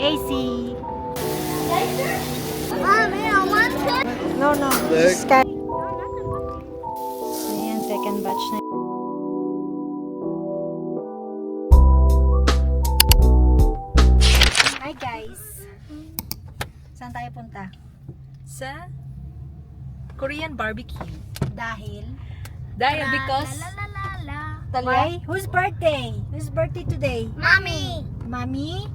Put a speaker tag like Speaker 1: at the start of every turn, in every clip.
Speaker 1: AC.
Speaker 2: Mommy, I want to.
Speaker 1: No. Sky. Ayan, second batch na. Hi guys. Saan tayo punta?
Speaker 3: Sa Korean barbecue.
Speaker 1: Dahil
Speaker 3: Because
Speaker 1: why? Whose birthday? Whose birthday today?
Speaker 2: Mommy.
Speaker 1: Mommy?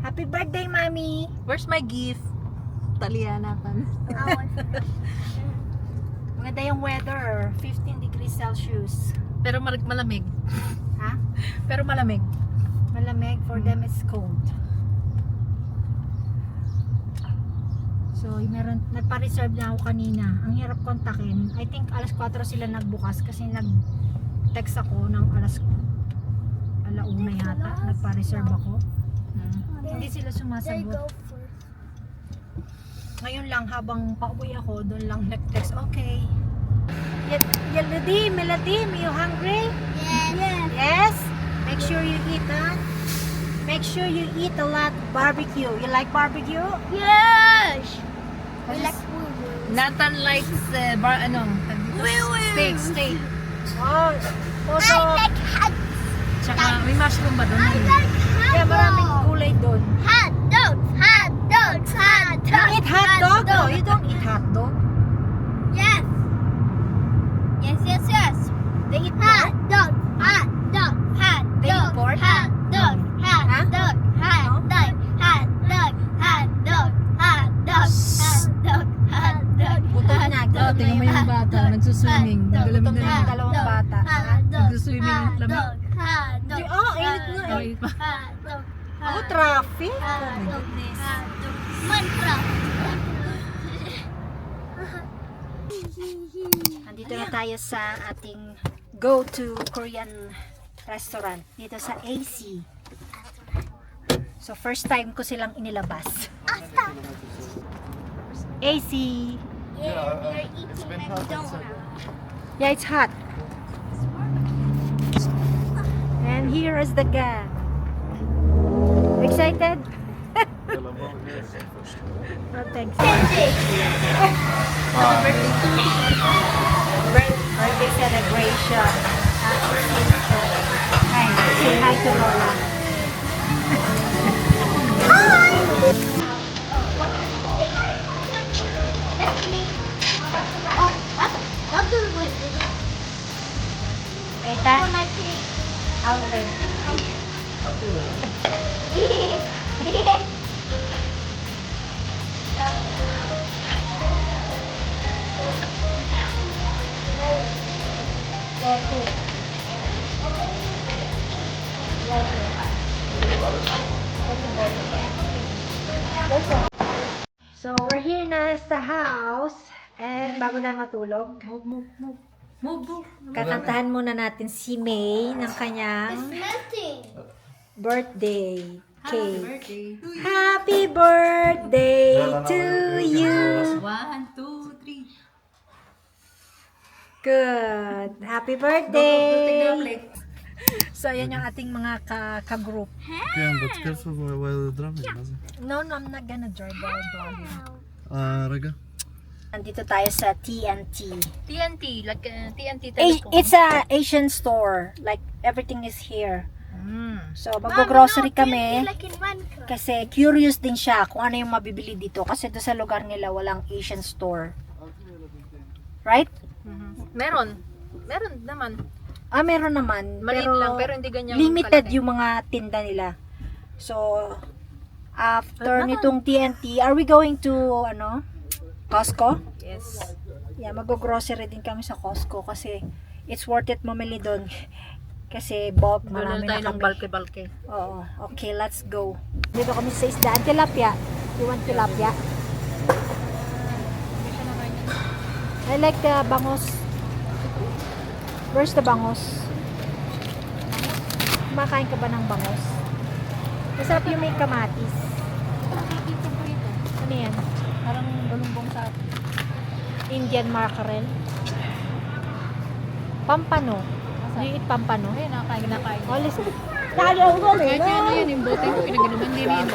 Speaker 1: Happy birthday, Mommy.
Speaker 3: where's my gift? Taliana pan.
Speaker 1: Maganda yung weather. 15 degrees Celsius.
Speaker 3: Pero malamig.
Speaker 1: Ha?
Speaker 3: Pero malamig.
Speaker 1: Malamig. For them, it's cold. So, meron, nagpa-reserve na ako kanina. Ang hirap kontakin. I think alas 4 sila nagbukas kasi nag-text ako ng alauna yata. Nagpa-reserve ako. Hindi sila sumasagot. Ngayon lang, habang pauwi ako, doon lang nag-text. Okay. Melody, you hungry?
Speaker 2: Yes.
Speaker 1: Yes? Make sure you eat, huh? Make sure you eat a lot barbecue. You like barbecue?
Speaker 2: Yes. We
Speaker 1: What
Speaker 2: like
Speaker 1: is-
Speaker 2: woo-woo.
Speaker 3: Nathan likes steak.
Speaker 1: Oh,
Speaker 2: I
Speaker 1: also,
Speaker 2: like hot.
Speaker 3: Tsaka may mushroom ba doon?
Speaker 2: I like hot.
Speaker 1: yeah, maraming gulay doon.
Speaker 2: Hot dogs. Hot dogs. Hot
Speaker 1: You
Speaker 2: dogs.
Speaker 1: eat hot dog? No, you don't eat hot dog.
Speaker 2: Yes. Yes.
Speaker 1: They eat
Speaker 2: Hot
Speaker 1: pork.
Speaker 2: dog. Hot dog. Hot
Speaker 1: They eat
Speaker 2: dog.
Speaker 1: pork?
Speaker 2: Hot dog. Hot
Speaker 1: Huh?
Speaker 2: dog. Hot
Speaker 1: No?
Speaker 2: dog. Hot dog. Hot dog. Hot dog. Hot dog. Hot dog.
Speaker 1: Gutom na,
Speaker 3: Oh,
Speaker 1: gutom na
Speaker 3: tingnan mo yung bata. Nagsuswimming.
Speaker 1: Gutom na yung dalawang bata.
Speaker 3: Nagsuswimming yung lamig.
Speaker 1: Oh, init na eh.
Speaker 3: Ay, pa.
Speaker 1: Ako, traffic. Oh my goodness.
Speaker 2: Minecraft.
Speaker 1: Andito na tayo sa ating go-to Korean restaurant dito sa AC. So first time ko silang inilabas. AC.
Speaker 2: Yeah, we're eating McDonald's.
Speaker 1: Yeah, it's hot. And here is the gang. Excited? Oh, thanks. Birthday celebration. Hi, say hi to Lola. Eta? Alvin. So, we're here na sa house. And bago na matulog,
Speaker 3: Move.
Speaker 1: kakantahan muna natin si May ng kanyang
Speaker 2: Melting.
Speaker 1: birthday cake.
Speaker 3: Birthday.
Speaker 1: Happy birthday to you.
Speaker 3: 1, 2, 3.
Speaker 1: Good. Happy
Speaker 3: Take the
Speaker 1: birthday.
Speaker 3: plate.
Speaker 1: So, yan yung ating mga ka-group.
Speaker 4: Can, but careful while drumming.
Speaker 1: No, I'm not gonna drive while vlogging.
Speaker 4: Raga.
Speaker 1: Nandito tayo sa TNT.
Speaker 3: TNT, like TNT telephone.
Speaker 1: It's a Asian store. Like, everything is here.
Speaker 3: Mm.
Speaker 1: So, mag-grocery kami.
Speaker 2: Like in Minecraft.
Speaker 1: Kasi curious din siya kung ano yung mabibili dito. Kasi doon sa lugar nila walang Asian store. Right?
Speaker 3: Meron naman.
Speaker 1: Meron naman.
Speaker 3: Maliit lang, pero hindi ganyan
Speaker 1: limited
Speaker 3: kalaki.
Speaker 1: yung mga tinda nila. So, after nitong TNT, are we going to, Costco?
Speaker 3: Yes.
Speaker 1: Yeah, mag-grocery din kami sa Costco kasi it's worth it mamili doon. Kasi bulk,
Speaker 3: Doon
Speaker 1: marami
Speaker 3: tayo
Speaker 1: na
Speaker 3: ng
Speaker 1: kami.
Speaker 3: balke-balke.
Speaker 1: Oo. Okay, let's go. Dito kami sa isdaan. Tilapia. You want tilapia? I like the bangos. Where's the bangos? Kumakain ka ba ng bangos? Masarap yung may kamatis. Ano yan?
Speaker 3: Parang balumbong sa atin.
Speaker 1: Indian mackerel. Pampano. Do you eat pampano?
Speaker 3: Ay, nakain.
Speaker 1: Oh, listen.
Speaker 3: Kahit ano yun, yung bote ko pinag-inuman din yun.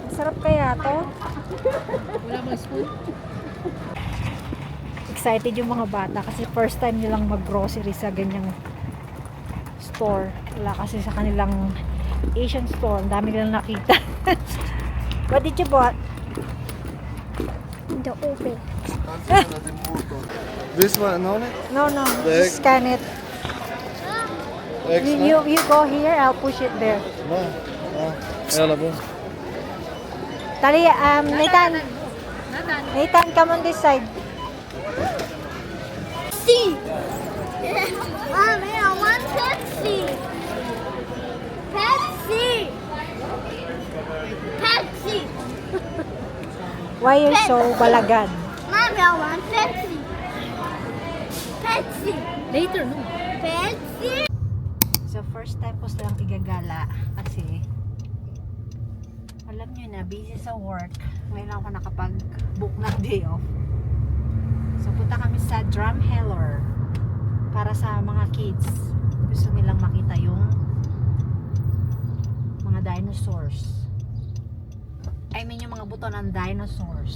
Speaker 1: Masarap kaya to?
Speaker 3: Wala bang spoon?
Speaker 1: Excited yung mga bata kasi first time nilang mag-grocery sa ganyang store. Wala kasi sa kanilang Asian store. Ang dami nilang nakita. What did you bought?
Speaker 2: The open.
Speaker 4: This one, no?
Speaker 1: No, no.
Speaker 4: The
Speaker 1: Just scan it.
Speaker 4: Extra?
Speaker 1: You go here, I'll push it there.
Speaker 4: No. Yalla bro.
Speaker 1: Tali, Nathan. Nathan, come on this side.
Speaker 2: See. Mommy, I want Pepsi. Pepsi. Pepsi.
Speaker 1: Why you're so balagan?
Speaker 2: Mommy, I want Pepsi. Pepsi.
Speaker 3: Later, no?
Speaker 2: Pepsi.
Speaker 1: So first time ko silang igagala kasi alam nyo na, busy sa work. Ngayon lang ako nakapag-book ng day off. So punta kami sa Drumheller para sa mga kids. Gusto nilang makita yung mga dinosaurs. I mean yung mga buto ng dinosaurs.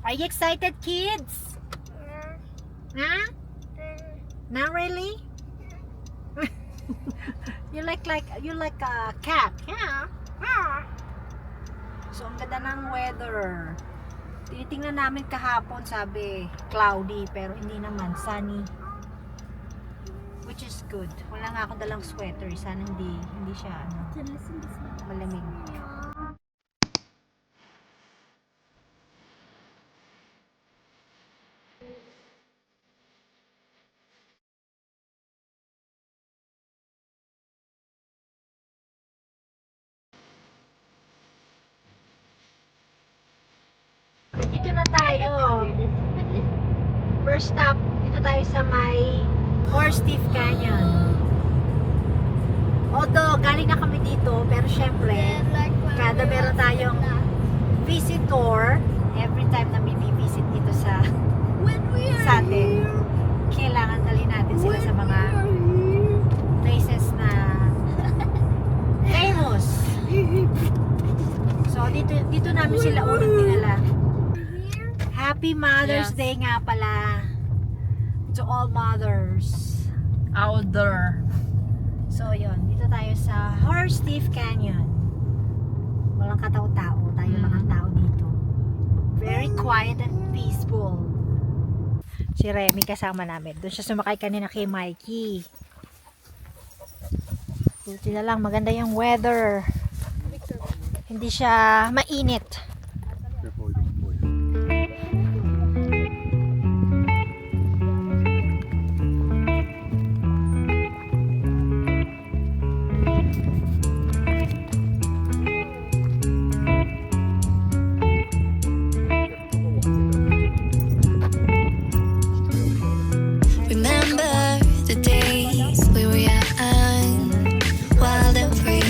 Speaker 1: Are you excited, kids? Huh? Not really? you like a cat. Yeah. So ang ganda ng weather. Tinitingnan namin kahapon, sabi cloudy pero hindi naman, sunny. Which is good. Wala nga ako dalang sweater, sana hindi siya malamig. Dito na tayo. First stop, dito tayo sa may Horse Thief Canyon. Although, galing na kami dito, pero syempre, kada meron tayong visitor, every time na may visit dito sa atin, kailangan dalhin natin sila sa mga places na famous. So, dito namin sila unang dinala. Happy Mother's
Speaker 3: Yes.
Speaker 1: Day nga pala to all mothers.
Speaker 3: Out there.
Speaker 1: So yun, dito tayo sa Horse Thief Canyon. Walang katao-tao, tayo lang ang tao dito. Very quiet and peaceful. Si Remy kasama namin. Doon siya sumakay kanina kay Mikey. Buti na lang, maganda yung weather. Hindi siya mainit.
Speaker 5: Remember the days we were young, wild and free,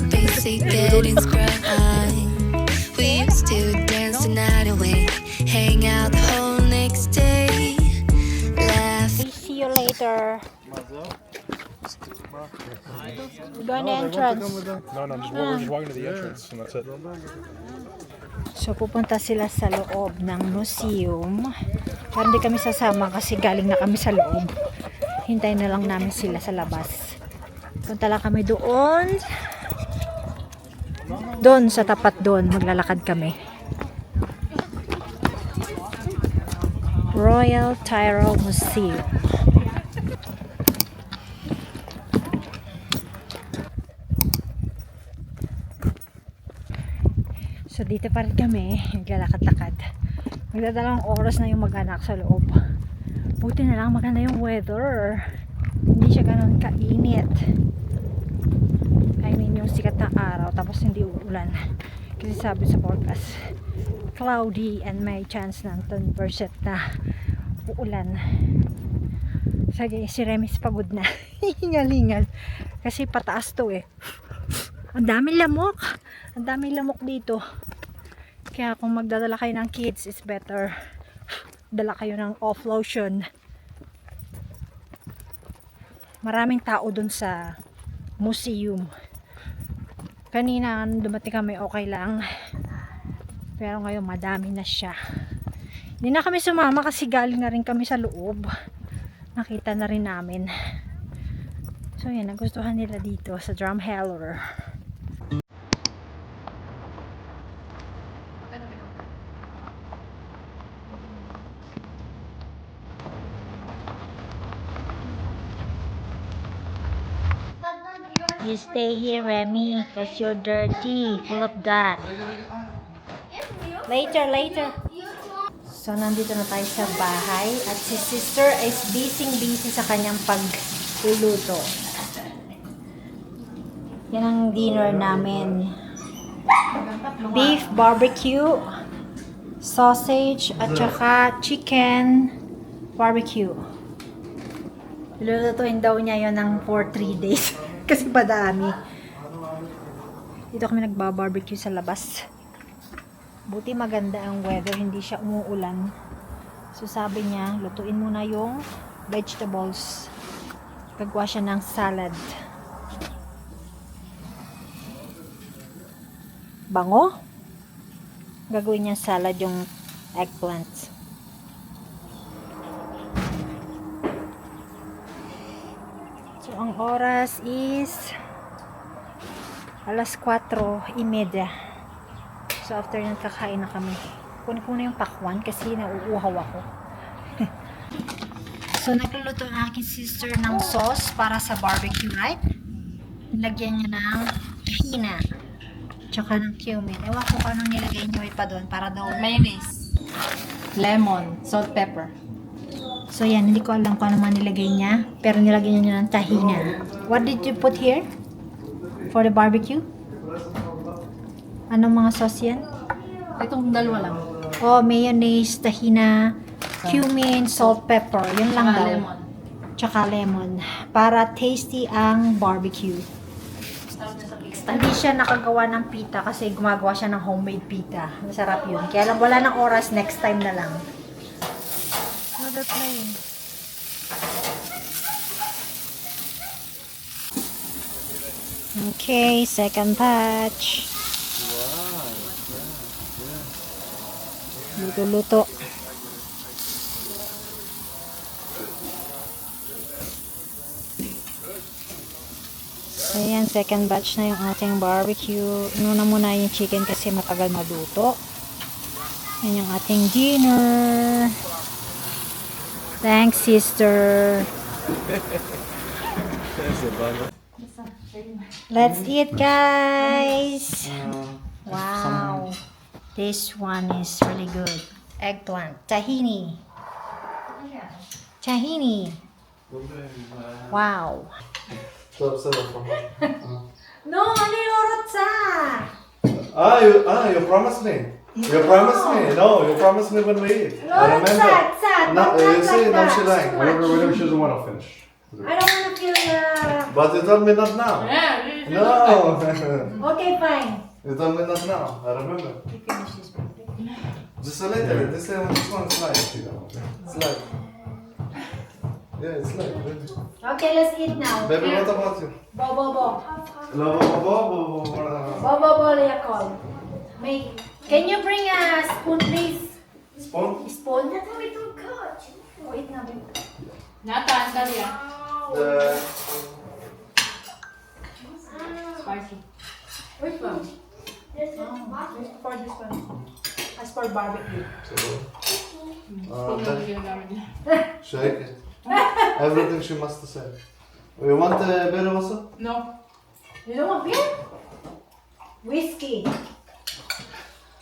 Speaker 5: basic getting grind. We used to dance the night away, hang out the whole next day, laugh.
Speaker 1: See you later. Go on the entrance.
Speaker 6: No, we're just walking to the entrance, and that's it.
Speaker 1: So pupunta sila sa loob ng museum. Pero hindi kami sasama kasi galing na kami sa loob. Hintayin na lang namin sila sa labas. Punta lang kami doon. Doon sa tapat doon, maglalakad kami. Royal Tyrrell Museum. So dito pa rin kami, naglalakad-lakad. Magdadalawang oras na yung mag-anak sa loob. Buti na lang maganda yung weather. Hindi siya ganun kainit. I mean yung sikat na araw tapos hindi uulan. Kasi sabi sa forecast, cloudy and may chance ng 10% na uulan. Sige, si Remis pagod na. Hingal-hingal. Kasi pataas to eh. Ang daming lamok. Ang daming lamok dito. Kaya kung magdadala kayo ng kids, it's better dala kayo ng off lotion maraming tao dun sa museum. Kanina dumating kami okay lang, pero ngayon madami na siya. Hindi na kami sumama kasi galing na rin kami sa loob, nakita na rin namin. So yan, nagustuhan nila dito sa Drumheller. You stay here, Remy, because you're dirty, full of that. Later. So, nandito na tayo sa bahay at si sister is busy sa kanyang pagluluto. Yan ang dinner namin. Beef barbecue, sausage, at saka chicken barbecue. Lulutuin daw niya yon ng for 3 days. Kasi padami. Dito kami nagbabarbecue sa labas. Buti maganda ang weather, hindi siya umuulan. So sabi niya, lutuin muna yung vegetables. Gagawa siya ng salad. Bango? Gagawin niya salad yung eggplant. So ang oras is alas 4:30. So after nun kakain na kami. Kunin ko na yung pakwan kasi nauuhaw ako. So nagluluto ang aking sister ng sauce para sa barbecue, right? Nilagyan niya ng tahina. Tsaka ng cumin. Ewan ko kung anong nilagay niyo pa doon para daw
Speaker 3: Mayonnaise. Lemon. Salt, pepper.
Speaker 1: So yan, hindi ko alam kung ano man nilagay niya. Pero nilagay niya ng tahina. What did you put here? For the barbecue? Anong mga sauce yan?
Speaker 3: Itong dalawa lang.
Speaker 1: Oh, mayonnaise, tahina, cumin, salt, pepper. Yun lang daw.
Speaker 3: Lemon.
Speaker 1: Tsaka lemon. Para tasty ang barbecue. Hindi siya nakagawa ng pita kasi gumagawa siya ng homemade pita. Masarap yun. Kaya lang wala ng oras, next time na lang. Another plane. Okay, second batch. Luto-luto. Ayan, second batch na yung ating barbecue. Inuna muna yung chicken kasi matagal maluto. Yan yung ating dinner. Thanks, sister. Let's eat, guys. Wow. This one is really good. Eggplant. Tahini. Tahini. Wow. No, nilorot
Speaker 4: You promised me. You promised me. No, you promised me when we eat. I remember. No, you see, now she like.
Speaker 6: Whatever she doesn't want, I'll finish.
Speaker 1: I don't want to feel
Speaker 4: But you told me not now. No.
Speaker 1: Okay, fine.
Speaker 4: You told me not now. I remember. Just a little. This one is light. It's light. Yeah, it's light.
Speaker 1: Okay, let's eat now.
Speaker 4: Baby, what about you?
Speaker 1: Bo. Bo, Leacol. Can you bring a spoon, please?
Speaker 4: Spoon?
Speaker 1: Spoon? Oh, eat na, babe.
Speaker 3: Nathan, dali ah.
Speaker 4: The...
Speaker 3: Spicy.
Speaker 1: Which one? For this one. As for barbecue.
Speaker 3: Kung ginagamit niya.
Speaker 4: Shake it. Everything she must say. You want beer also?
Speaker 3: No.
Speaker 1: You don't want beer? Whiskey.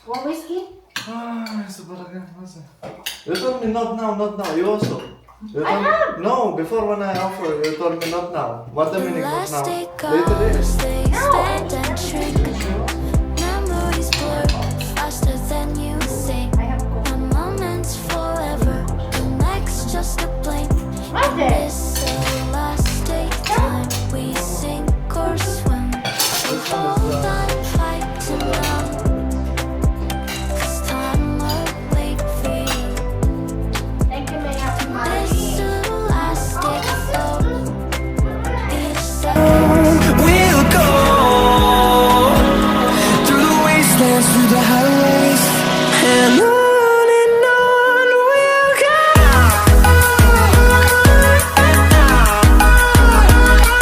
Speaker 1: Want whiskey?
Speaker 4: You told me not now. You also. You told me, no, before when I offered, you told me not now. What the meaning not now?
Speaker 5: Plastic
Speaker 4: Later
Speaker 5: covers,
Speaker 4: is.
Speaker 5: they stand and shrink. Memories blur faster than you think.
Speaker 1: I have coffee.
Speaker 5: A moment's forever, the next just a blink.
Speaker 1: Mother!
Speaker 5: This